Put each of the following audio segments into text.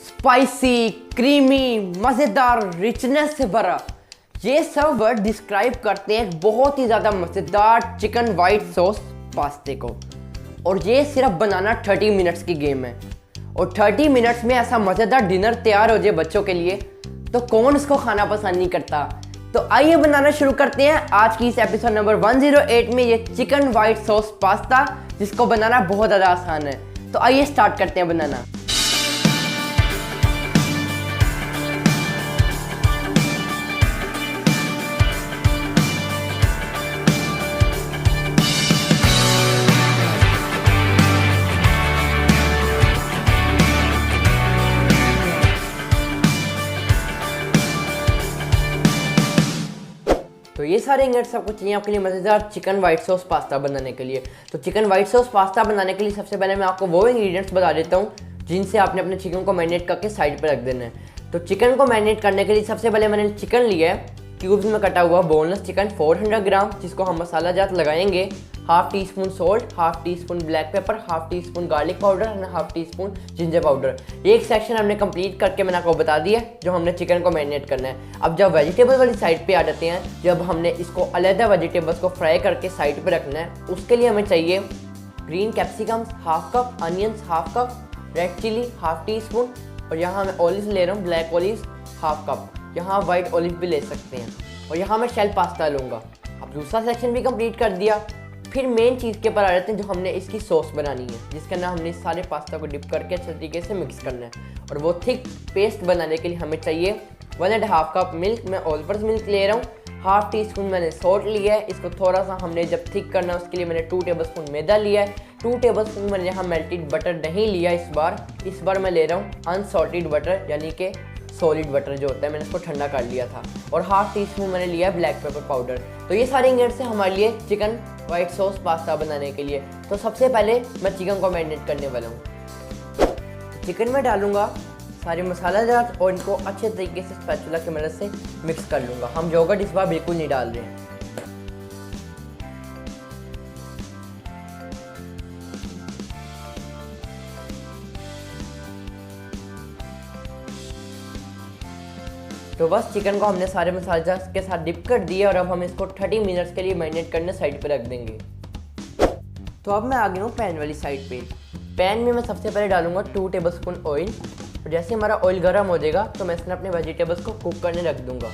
Spicy, creamy, मज़ेदार, richness से भरा, ये सब वर्ड डिस्क्राइब करते हैं बहुत ही ज़्यादा मज़ेदार चिकन वाइट सॉस पास्ते को। और ये सिर्फ बनाना 30 मिनट्स की गेम है। और 30 मिनट्स में ऐसा मज़ेदार डिनर तैयार हो जाए बच्चों के लिए, तो कौन इसको खाना पसंद नहीं करता। तो आइए बनाना शुरू करते हैं आज की इस एपिसोड नंबर 108 में ये चिकन वाइट सॉस पास्ता, जिसको बनाना बहुत ज़्यादा आसान है। तो आइए स्टार्ट करते हैं बनाना। तो ये सारे इंग्रेडिएंट्स आपको चाहिए आपके लिए मज़ेदार चिकन वाइट सॉस पास्ता बनाने के लिए। तो चिकन वाइट सॉस पास्ता बनाने के लिए सबसे पहले मैं आपको वो इंग्रेडिएंट्स बता देता हूँ जिनसे आपने अपने चिकन को मैरिनेट करके साइड पे रख देना है। तो चिकन को मैरिनेट करने के लिए सबसे पहले मैंने चिकन लिया है क्यूब्स में कटा हुआ बोनलेस चिकन 400 ग्राम, जिसको हम मसाला जात लगाएंगे। Half teaspoon salt, half teaspoon black pepper, half teaspoon garlic powder और half teaspoon ginger powder. एक सेक्शन हमने कंप्लीट करके मैंने आपको बता दिया जो हमने चिकन को मैरिनेट करना है। अब जब वेजिटेबल वाली साइड पे आ जाते हैं, जब हमने इसको अलग वेजिटेबल्स को फ्राई करके साइड पे रखना है, उसके लिए हमें चाहिए green capsicums half cup, onions half cup, red chilli half teaspoon, और यहाँ मैं ऑलिव ले रहा हूँ, ब्लैक ऑलिव हाफ कप। यहाँ वाइट ऑलिव भी ले सकते हैं। और यहाँ मैं शेल पास्ता लूँगा। अब दूसरा सेक्शन भी कंप्लीट कर दिया। फिर मेन चीज़ के ऊपर आ जाते हैं जो हमने इसकी सॉस बनानी है, जिसके अंदर हमने सारे पास्ता को डिप करके अच्छे तरीके से मिक्स करना है। और वो थिक पेस्ट बनाने के लिए हमें चाहिए 1.5 कप मिल्क। मैं ऑल पर्पस मिल्क ले रहा हूँ। हाफ टी स्पून मैंने सॉल्ट लिया है। इसको थोड़ा सा हमने जब थिक करना है उसके लिए मैंने 2 टेबलस्पून मैदा लिया है। 2 टेबलस्पून मैंने यहाँ मेल्टेड बटर नहीं लिया इस बार मैं ले रहा हूँ अनसॉल्टेड बटर, यानी कि सॉलिड बटर जो होता है, मैंने इसको ठंडा कर लिया था। और हाफ टी स्पून मैंने लिया है ब्लैक पेपर पाउडर। तो ये सारे इंग्रेडिएंट्स हैं हमारे लिए चिकन वाइट सॉस पास्ता बनाने के लिए। तो सबसे पहले मैं चिकन को मैरिनेट करने वाला हूँ। चिकन में डालूंगा सारे मसाला जात और इनको अच्छे तरीके से स्पैचुला की मदद से मिक्स कर लूँगा। हम योगर्ट इस बार बिल्कुल नहीं डाल रहे हैं। तो बस चिकन को हमने सारे मसाले के साथ डिप कर दिया और अब हम इसको 30 मिनट्स के लिए मैरिनेट करने साइड पे रख देंगे। तो अब मैं आ गया हूँ पैन वाली साइड पे। पैन में मैं सबसे पहले डालूंगा 2 टेबलस्पून ऑयल। और जैसे हमारा ऑयल गर्म हो जाएगा तो मैं इसमें अपने वेजिटेबल्स को कुक करने रख दूंगा।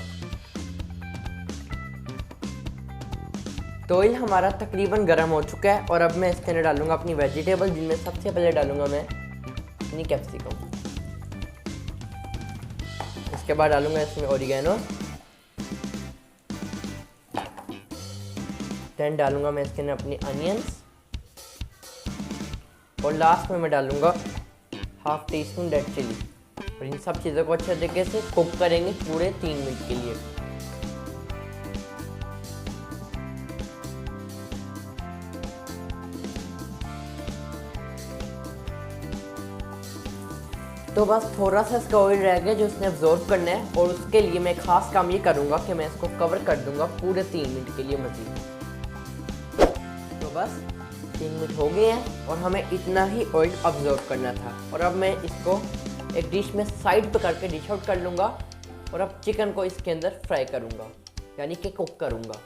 तो ऑयल हमारा तकरीबन गर्म हो चुका है और अब मैं इसके अंदर डालूंगा अपनी वेजिटेबल, जिनमें सबसे पहले डालूंगा मैं अपनी कैप्सिकम। इसके बाद डालूंगा इसमें ओरिगेनो, देन डालूंगा मैं इसके अंदर अपनी अनियंस, और लास्ट में मैं डालूंगा half teaspoon red chilli. और इन सब चीज़ों को अच्छे तरीके से कुक करेंगे पूरे 3 मिनट के लिए। तो बस थोड़ा सा इसका ऑयल रह गया जो इसने अब्जॉर्ब करना है, और उसके लिए मैं खास काम ये करूँगा कि मैं इसको कवर कर दूंगा पूरे 3 मिनट के लिए मज़ीद। तो बस 3 मिनट हो गए हैं और हमें इतना ही ऑयल अब्जॉर्ब करना था। और अब मैं इसको एक डिश में साइड पे करके डिश आउट कर लूँगा और अब चिकन को इसके अंदर फ्राई करूँगा, यानी कि कुक करूँगा।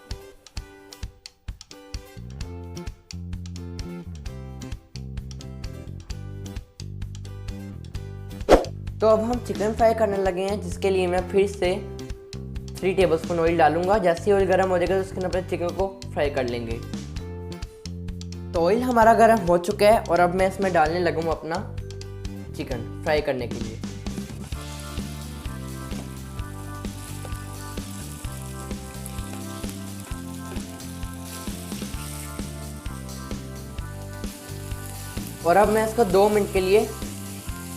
तो अब हम चिकन फ्राई करने लगे हैं, जिसके लिए मैं फिर से 3 टेबलस्पून ऑयल डालूंगा। जैसे ही ऑयल गर्म हो जाएगा तो उसके अंदर चिकन को फ्राई कर लेंगे। तो ऑयल हमारा गर्म हो चुका है और अब मैं इसमें डालने लगूंगा अपना चिकन फ्राई करने के लिए। और अब मैं इसको 2 मिनट के लिए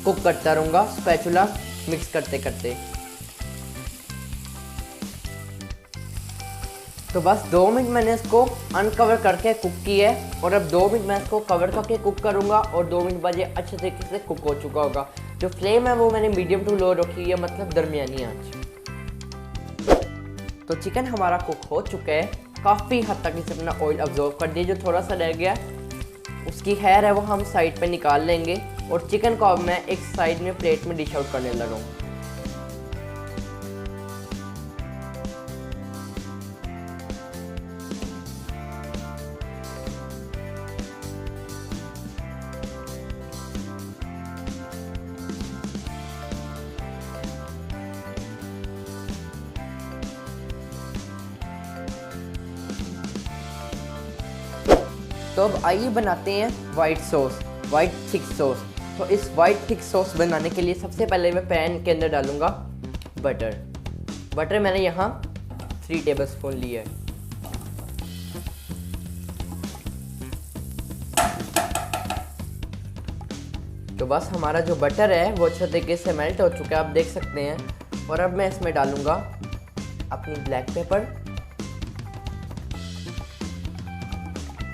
कुक करता रहूँगा, स्पैचुला मिक्स करते करते। तो बस 2 मिनट मैंने इसको अनकवर करके कुक किया है और अब 2 मिनट मैं इसको कवर करके कुक करूँगा और 2 मिनट बाद ये अच्छे तरीके से कुक हो चुका होगा। जो फ्लेम है वो मैंने मीडियम टू लो रखी है, मतलब दरमियानी आंच। तो चिकन हमारा कुक हो चुका है, काफ़ी हद तक इसे अपना ऑयल अब्जॉर्ब कर दिया। जो थोड़ा सा रह गया उसकी खैर है वो हम साइड पे निकाल लेंगे। और चिकन को अब मैं एक साइड में प्लेट में डिश आउट करने लगा हूँ। तो अब आइए बनाते हैं white sauce, white thick sauce. तो इस वाइट थिक सॉस बनाने के लिए सबसे पहले मैं पैन के अंदर डालूंगा बटर। बटर मैंने यहाँ 3 टेबलस्पून लिया है। तो बस हमारा जो बटर है वो अच्छे तरीके से मेल्ट हो चुका है, आप देख सकते हैं। और अब मैं इसमें डालूंगा अपनी ब्लैक पेपर।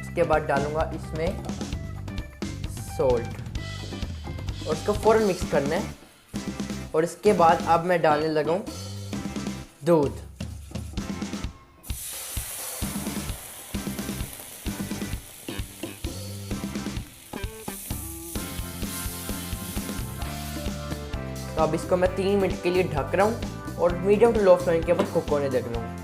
उसके बाद डालूंगा इसमें सॉल्ट और इसको फ़ौरन मिक्स करना है। और इसके बाद अब मैं डालने लगा हूँ दूध। तो अब इसको मैं 3 मिनट के लिए ढक रहा हूँ और मीडियम टू लो फ्लेम के ऊपर कुक होने देख रहा हूँ।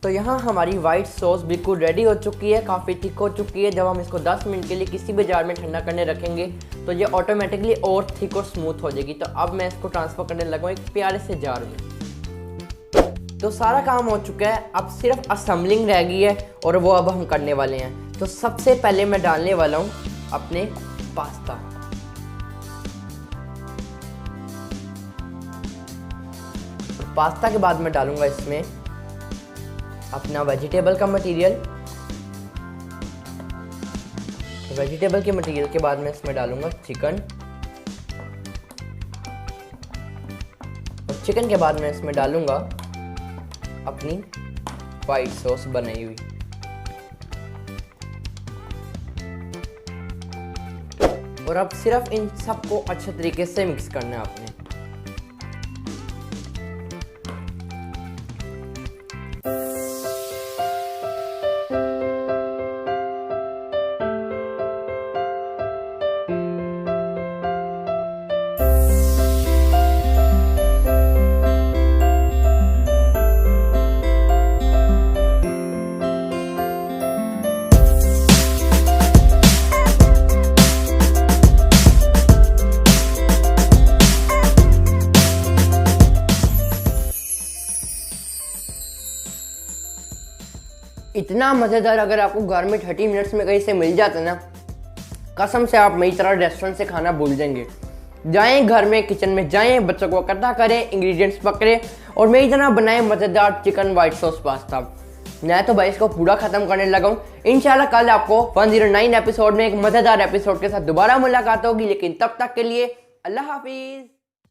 तो यहाँ हमारी वाइट सॉस बिल्कुल रेडी हो चुकी है, काफ़ी थिक हो चुकी है। जब हम इसको 10 मिनट के लिए किसी भी जार में ठंडा करने रखेंगे तो ये ऑटोमेटिकली और थिक और स्मूथ हो जाएगी। तो अब मैं इसको ट्रांसफ़र करने लगा हूँ एक प्यारे से जार में। तो सारा काम हो चुका है, अब सिर्फ असेंबलिंग रह गई है और वो अब हम करने वाले हैं। तो सबसे पहले मैं डालने वाला हूँ अपने पास्ता। पास्ता के बाद मैं डालूंगा इसमें अपना वेजिटेबल का मटेरियल। वेजिटेबल के मटेरियल के बाद मैं इसमें डालूंगा चिकन। और चिकन के बाद मैं इसमें डालूंगा अपनी वाइट सॉस बनाई हुई। और अब सिर्फ इन सबको अच्छे तरीके से मिक्स करना है आपने। इतना मज़ेदार अगर आपको घर में 30 मिनट्स में कहीं से मिल जाता ना, कसम से आप मेरी तरह रेस्टोरेंट से खाना भूल जाएंगे। जाएं घर में, किचन में जाएं, बच्चों को इकट्ठा करें, इंग्रेडिएंट्स पकड़ें और मेरी तरह बनाएं मज़ेदार चिकन वाइट सॉस पास्ता। मैं तो भाई इसको पूरा ख़त्म करने लगा हूँ। इंशाल्लाह कल आपको 109 एपिसोड में एक मज़ेदार एपिसोड के साथ दोबारा मुलाकात होगी, लेकिन तब तक के लिए अल्लाह हाफिज़।